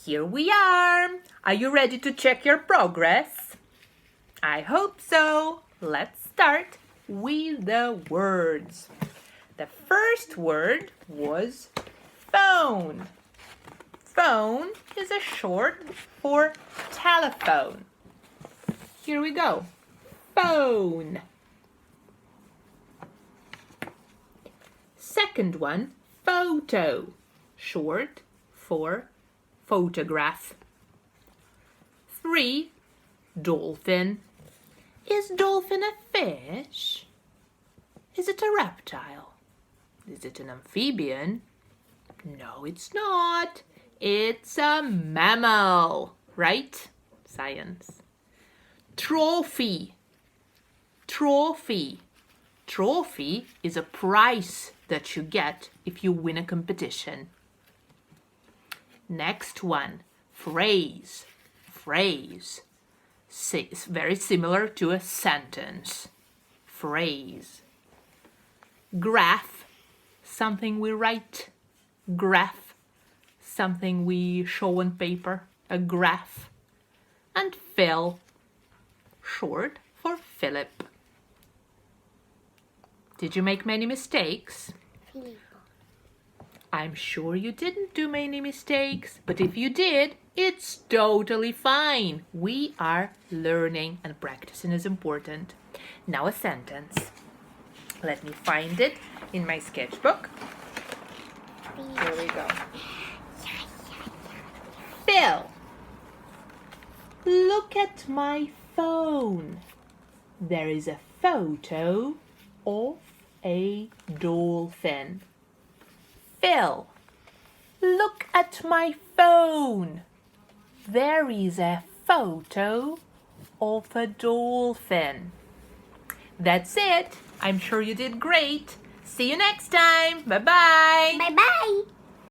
Here we are. Are you ready to check your progress? I hope so. Let's start with the words. The first word was phone. Phone is a short for telephone. Here we go. Phone. Second one, photo. Short for photograph. 3, dolphin. Is dolphin a fish? Is it a reptile? Is it an amphibian? No, it's not. It's a mammal, right? Science. Trophy. Trophy. Trophy is a prize that you get if you win a competition. Next one, phrase. Phrase. It's very similar to a sentence. Phrase. Graph. Something we write. Graph. Something we show on paper. A graph. And Phil. Short for Philip. Did you make many mistakes? Filippo. I'm sure you didn't do many mistakes, but if you did, it's totally fine. We are learning and practicing is important. Now a sentence. Let me find it in my sketchbook. Here we go. Phil, look at my phone. There is a photo of a dolphin. Phil, look at my phone. There is a photo of a dolphin. That's it. I'm sure you did great. See you next time. Bye-bye. Bye-bye.